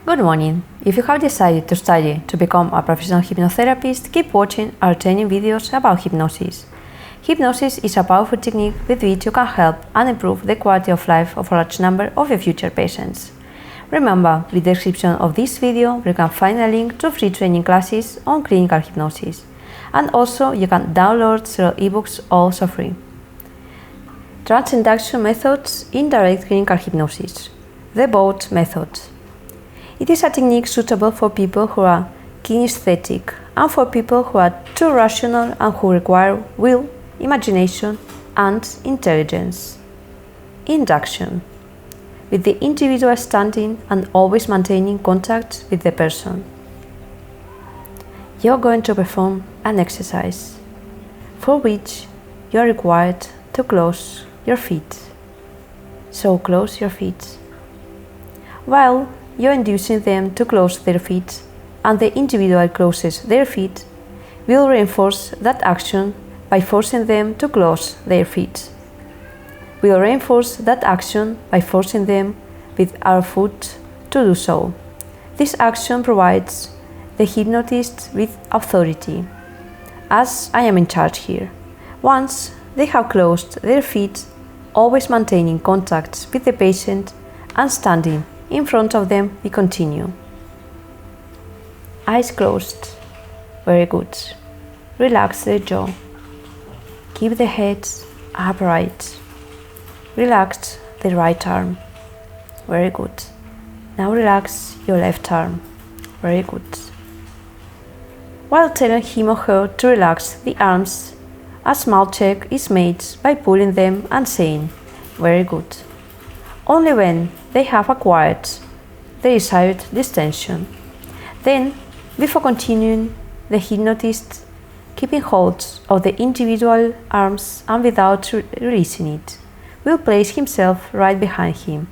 Good morning. If you have decided to study to become a professional hypnotherapist, keep watching our training videos about hypnosis. Hypnosis is a powerful technique with which you can help and improve the quality of life of a large number of your future patients. Remember, in the description of this video you can find a link to free training classes on clinical hypnosis. And also you can download several ebooks also free. Trance induction methods in direct clinical hypnosis. The boat method. It is a technique suitable for people who are kinesthetic and for people who are too rational and who require will, imagination, and intelligence. Induction. With the individual standing and always maintaining contact with the person. You are going to perform an exercise for which you are required to close your feet. So close your feet. While you are inducing them to close their feet and the individual closes their feet, will reinforce that action by forcing them to close their feet. We'll reinforce that action by forcing them with our foot to do so. This action provides the hypnotist with authority, as I am in charge here. Once they have closed their feet, always maintaining contact with the patient and standing in front of them, we continue. Eyes closed. Very good. Relax the jaw. Keep the head upright. Relax the right arm. Very good. Now relax your left arm. Very good. While telling him or her to relax the arms, a small check is made by pulling them and saying, very good. Only when they have acquired the desired distension. Then, before continuing, the hypnotist, keeping hold of the individual arms and without releasing it, will place himself right behind him,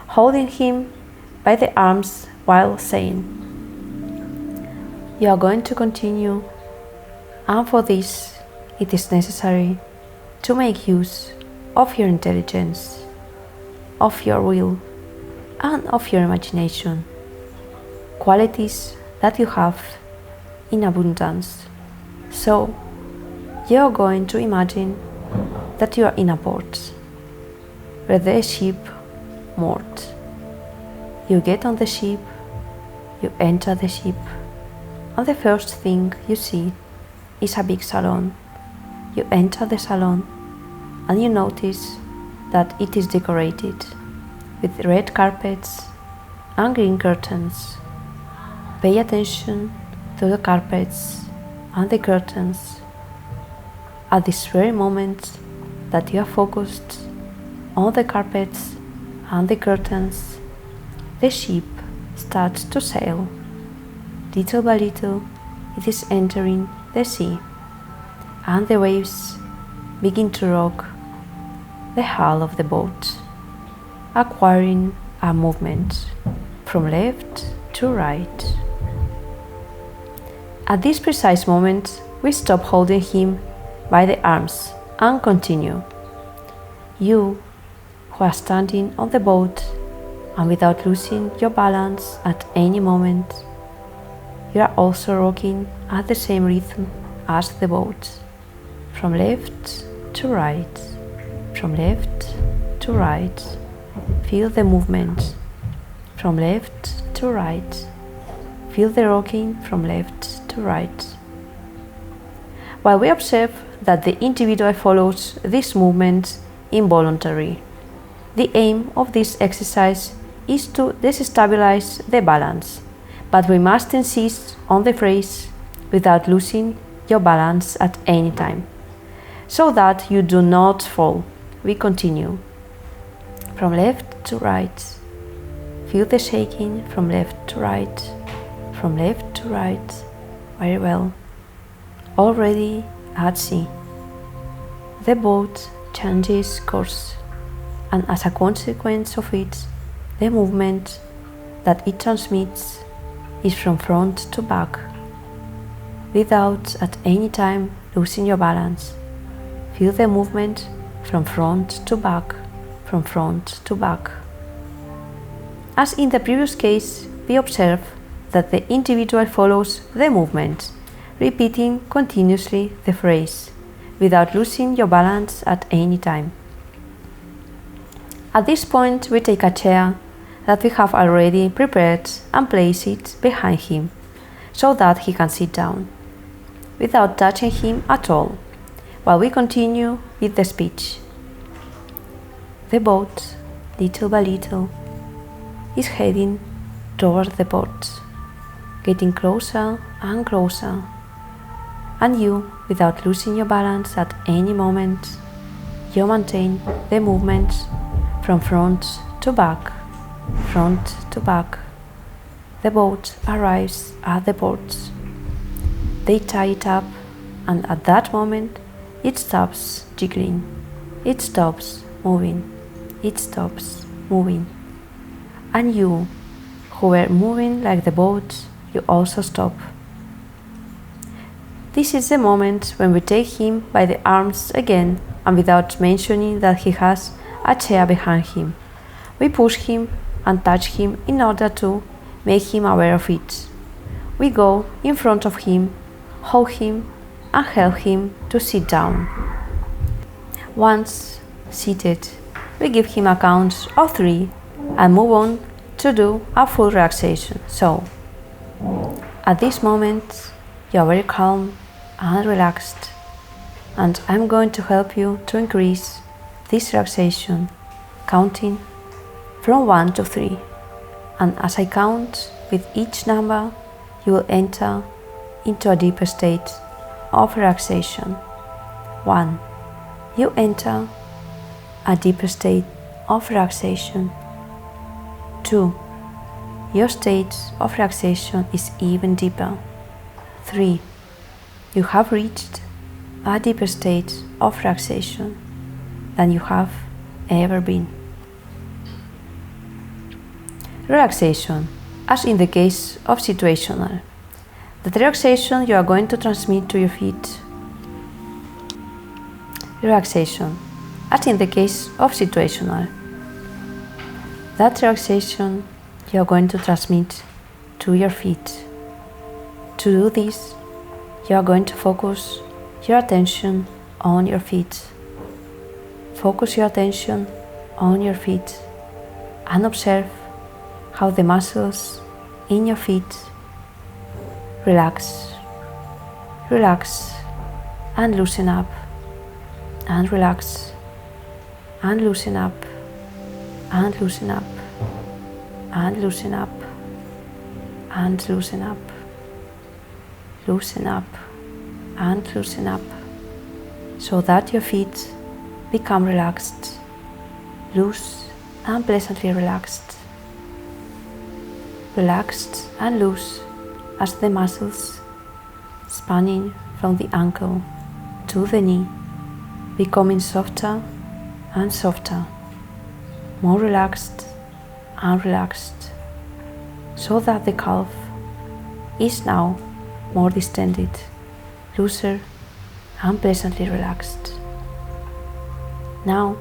holding him by the arms while saying, you are going to continue, and for this it is necessary to make use of your intelligence, of your will, and of your imagination, qualities that you have in abundance. So, you are going to imagine that you are in a port where there is a ship moored. You get on the ship, you enter the ship, and the first thing you see is a big salon. You enter the salon and you notice that it is decorated with red carpets and green curtains. Pay attention to the carpets and the curtains. At this very moment that you are focused on the carpets and the curtains, the ship starts to sail. Little by little, it is entering the sea, and the waves begin to rock the hull of the boat, acquiring a movement from left to right. At this precise moment, we stop holding him by the arms and continue. You, who are standing on the boat and without losing your balance at any moment, you are also rocking at the same rhythm as the boat, from left to right, from left to right. Feel the movement from left to right. Feel the rocking from left to right. While we observe that the individual follows this movement involuntarily, the aim of this exercise is to destabilize the balance, but we must insist on the phrase without losing your balance at any time, so that you do not fall. We continue. From left to right. Feel the shaking from left to right, from left to right. Very well. Already at sea. The boat changes course, and as a consequence of it, the movement that it transmits is from front to back, without at any time losing your balance. Feel the movement from front to back, from front to back. As in the previous case, be observed that the individual follows the movement, repeating continuously the phrase, without losing your balance at any time. At this point, we take a chair that we have already prepared and place it behind him, so that he can sit down, without touching him at all, while we continue with the speech. The boat, little by little, is heading toward the port, getting closer and closer, and you, without losing your balance at any moment, you maintain the movement from front to back, front to back. The boat arrives at the port. They tie it up, and at that moment it stops jiggling, it stops moving, it stops moving. And you, who were moving like the boat, you also stop. This is the moment when we take him by the arms again, and without mentioning that he has a chair behind him, we push him and touch him in order to make him aware of it. We go in front of him, hold him, and help him to sit down. Once seated, we give him a count of 3 and move on to do a full relaxation. So, at this moment, you are very calm and relaxed, and I'm going to help you to increase this relaxation, counting from 1 to 3. And as I count with each number, you will enter into a deeper state of relaxation. 1. You enter a deeper state of relaxation. 2. Your state of relaxation is even deeper. 3. You have reached a deeper state of relaxation than you have ever been. Relaxation, as in the case of situational. The relaxation you are going to transmit to your feet. Relaxation, as in the case of situational. That relaxation you are going to transmit to your feet. To do this, you are going to focus your attention on your feet. Focus your attention on your feet and observe how the muscles in your feet relax, relax and loosen up, and relax and loosen up, and loosen up, and loosen up, and loosen up, loosen up and loosen up, so that your feet become relaxed, loose and pleasantly relaxed. Relaxed and loose as the muscles spanning from the ankle to the knee, becoming softer and softer, more relaxed and relaxed, so that the calf is now more distended, looser and pleasantly relaxed. Now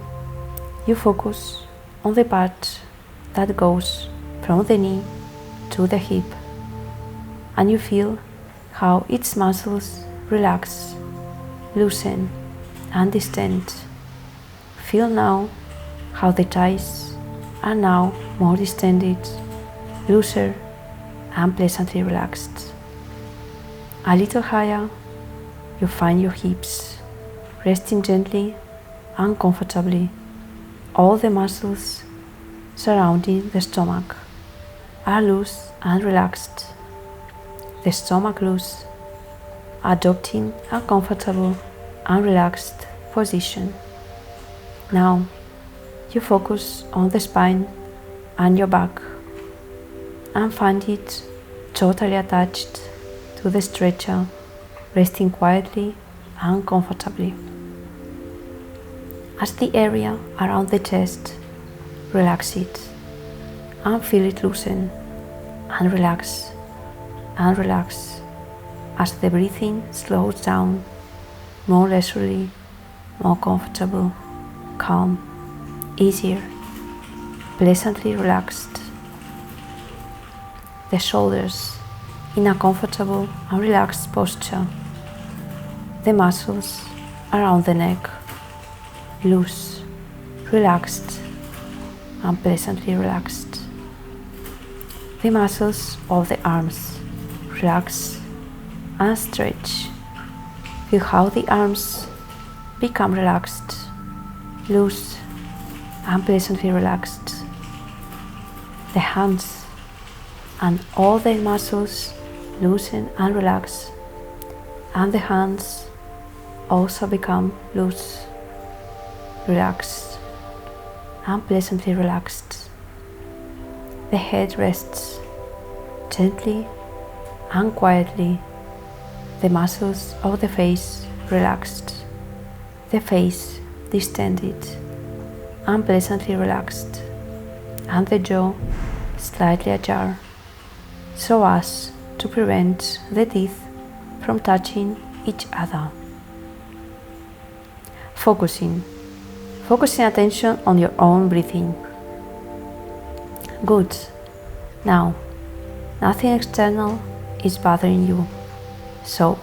you focus on the part that goes from the knee to the hip, and you feel how its muscles relax, loosen and distend. Feel now how the thighs are now more distended, looser and pleasantly relaxed. A little higher, you find your hips resting gently and comfortably. All the muscles surrounding the stomach are loose and relaxed. The stomach loose, adopting a comfortable and relaxed position. Now you focus on the spine and your back and find it totally attached to the stretcher, resting quietly and comfortably. As the area around the chest, relax it and feel it loosen and relax as the breathing slows down, more leisurely, more comfortable, calm, easier, pleasantly relaxed. the shoulders in a comfortable and relaxed posture. The muscles around the neck loose, relaxed, and pleasantly relaxed. The muscles of the arms relax and stretch. Feel how the arms become relaxed, loose, and pleasantly relaxed. The hands and all the muscles loosen and relax, and the hands also become loose, relaxed, and pleasantly relaxed. The head rests gently and quietly. The muscles of the face relaxed, the face distended and pleasantly relaxed, and the jaw slightly ajar, so as to prevent the teeth from touching each other. Focusing attention on your own breathing. Good. Now, nothing external is bothering you, so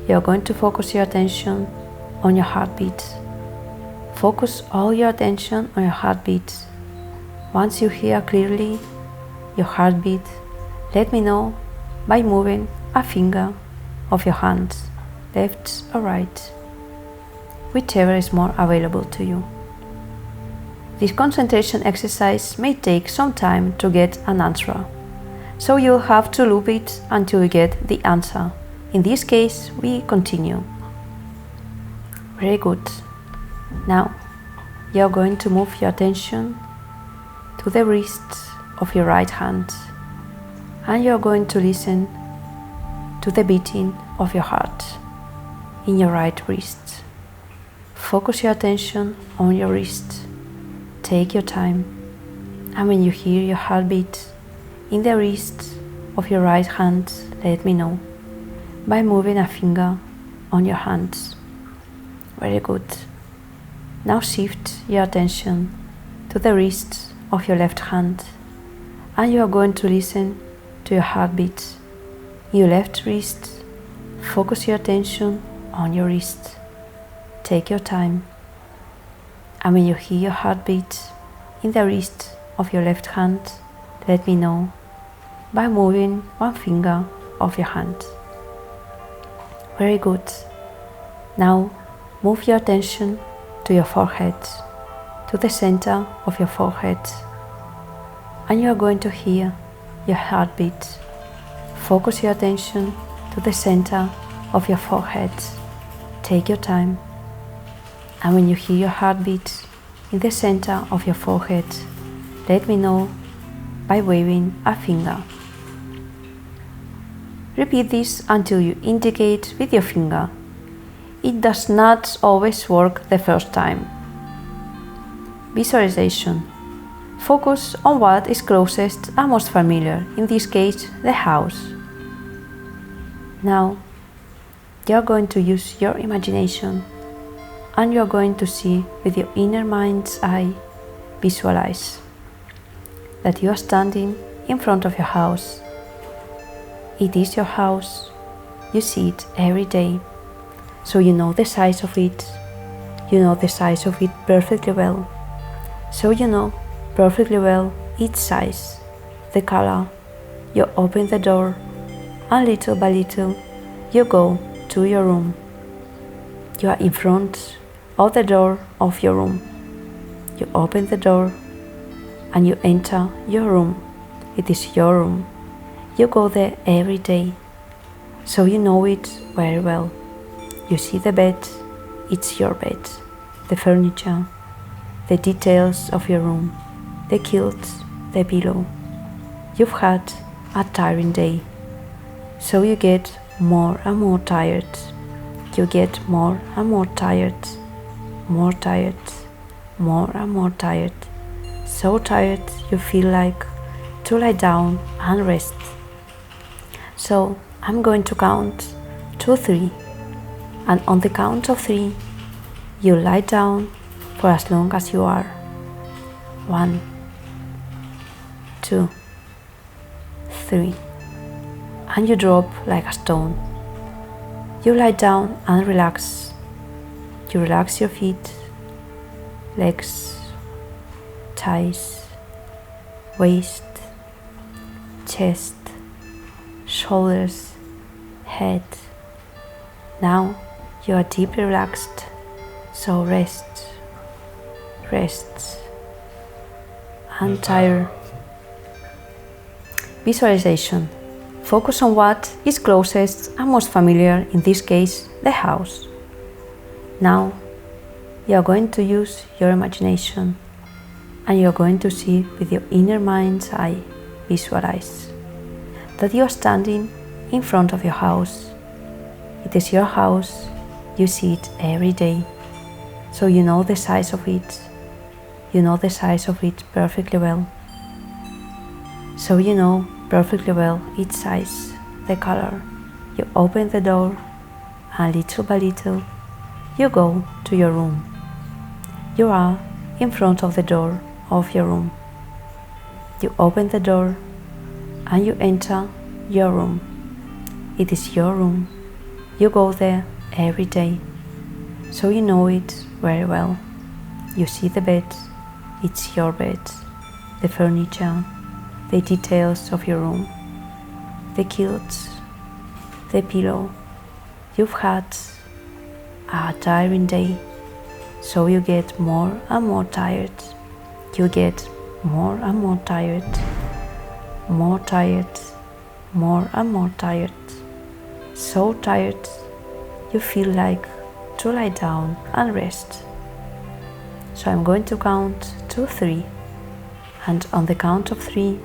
you're going to focus your attention on your heartbeat. Focus all your attention on your heartbeat. Once you hear clearly your heartbeat, let me know by moving a finger of your hand, left or right, whichever is more available to you. This concentration exercise may take some time to get an answer, so you'll have to loop it until you get the answer. In this case, we continue. Very good. Now, you're going to move your attention to the wrist of your right hand, and you're going to listen to the beating of your heart in your right wrist. Focus your attention on your wrist. Take your time, and when you hear your heartbeat in the wrist of your right hand, let me know by moving a finger on your hand. Very good. Now shift your attention to the wrist of your left hand, and you are going to listen to your heartbeat in your left wrist. Focus your attention on your wrist. Take your time, and when you hear your heartbeat in the wrist of your left hand, let me know by moving one finger of your hand. Very good. Now move your attention to your forehead, to the center of your forehead, and you are going to hear your heartbeat. Focus your attention to the center of your forehead. Take your time, and when you hear your heartbeat in the center of your forehead, let me know by waving a finger. Repeat this until you indicate with your finger. It does not always work the first time. Visualization. Focus on what is closest and most familiar, in this case, the house. Now, you're going to use your imagination, and you're going to see with your inner mind's eye, visualize that you are standing in front of your house. It is your house. You see it every day, so you know the size of it. You know the size of it perfectly well. So you know perfectly well its size, the color. You open the door, and little by little you go to your room. You are in front of the door of your room. You open the door and you enter your room. It is your room. You go there every day, so you know it very well. You see the bed, it's your bed, the furniture, the details of your room, the quilt, the pillow. You've had a tiring day, so you get more and more tired. You get more and more tired, more tired, more and more tired. So tired you feel like to lie down and rest. So I'm going to count to 3, and on the count of 3 you lie down for as long as you are. 1, 2, 3, and you drop like a stone. You lie down and relax. You relax your feet, legs, thighs, waist, chest, shoulders, head. Now you are deeply relaxed, so rest, and tire. Visualization. Focus on what is closest and most familiar, in this case, the house. Now you are going to use your imagination, and you are going to see with your inner mind's eye, visualize that you are standing in front of your house. It is your house, you see it every day, so you know the size of it. You know the size of it perfectly well. So you know perfectly well its size, the color. You open the door, and little by little you go to your room. You are in front of the door of your room. You open the door and you enter your room. It is your room. You go there every day, so you know it very well. You see the bed, it's your bed, the furniture, the details of your room, the quilts, the pillow. You've had a tiring day, so you get more and more tired. You get more and more tired, more tired, more and more tired. So tired, you feel like to lie down and rest. So I'm going to count to 3, and on the count of 3,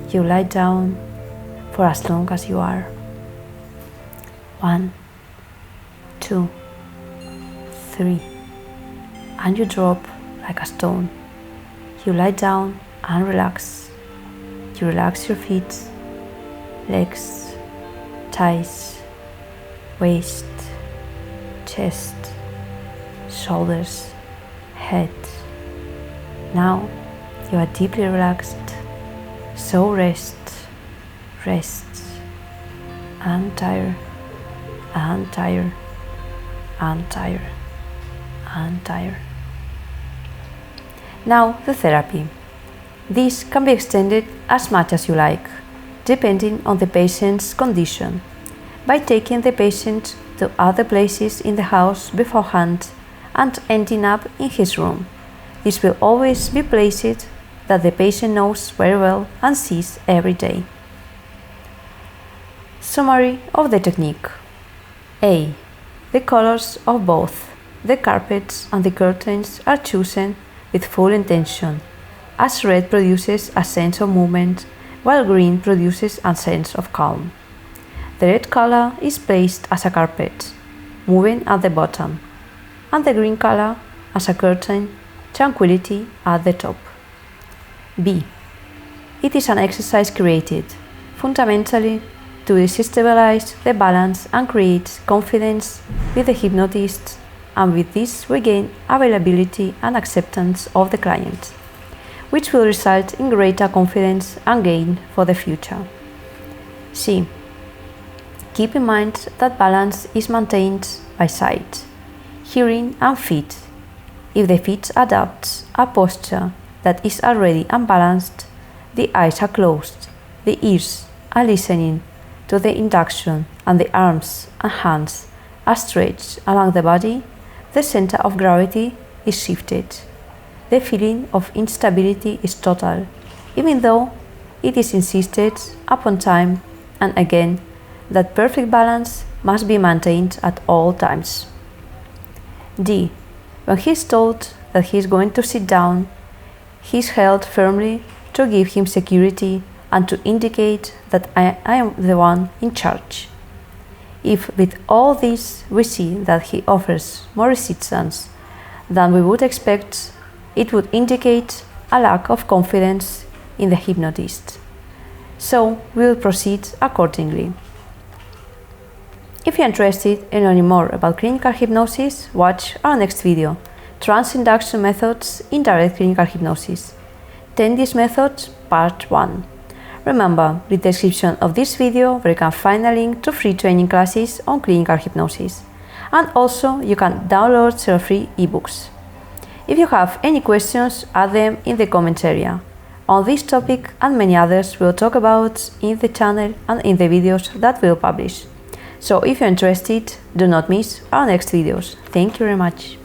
you lie down for as long as you are. 1, 2, 3, and you drop like a stone. You lie down and relax. You relax your feet, legs, thighs, waist, chest, shoulders, head. Now you are deeply relaxed, so rest, and tire, and tire, and tire, and tire. Now the therapy. This can be extended as much as you like, depending on the patient's condition, by taking the patient to other places in the house beforehand and ending up in his room. This will always be places that the patient knows very well and sees every day. Summary of the technique. A. The colors of both the carpets and the curtains are chosen with full intention, as red produces a sense of movement, while green produces a sense of calm. The red color is placed as a carpet, moving at the bottom, and the green color as a curtain, tranquility at the top. B. It is an exercise created, fundamentally, to destabilize the balance and create confidence with the hypnotist, and with this we gain availability and acceptance of the client, which will result in greater confidence and gain for the future. C. Keep in mind that balance is maintained by sight, hearing and feet. If the feet adopt a posture that is already unbalanced, the eyes are closed, the ears are listening to the induction, and the arms and hands are stretched along the body, the center of gravity is shifted. The feeling of instability is total, even though it is insisted upon time and again that perfect balance must be maintained at all times. D. When he is told that he is going to sit down, he is held firmly to give him security and to indicate that I am the one in charge. If with all this we see that he offers more resistance than we would expect, it would indicate a lack of confidence in the hypnotist. So we will proceed accordingly. If you're interested in learning more about clinical hypnosis, watch our next video, Trance Induction Methods in Direct Clinical Hypnosis. 10 These Methods, Part 1. Remember, in the description of this video where you can find a link to free training classes on clinical hypnosis. And also you can download several free ebooks. If you have any questions, add them in the comments area. On this topic and many others we'll talk about in the channel and in the videos that we'll publish. So if you're interested, do not miss our next videos. Thank you very much.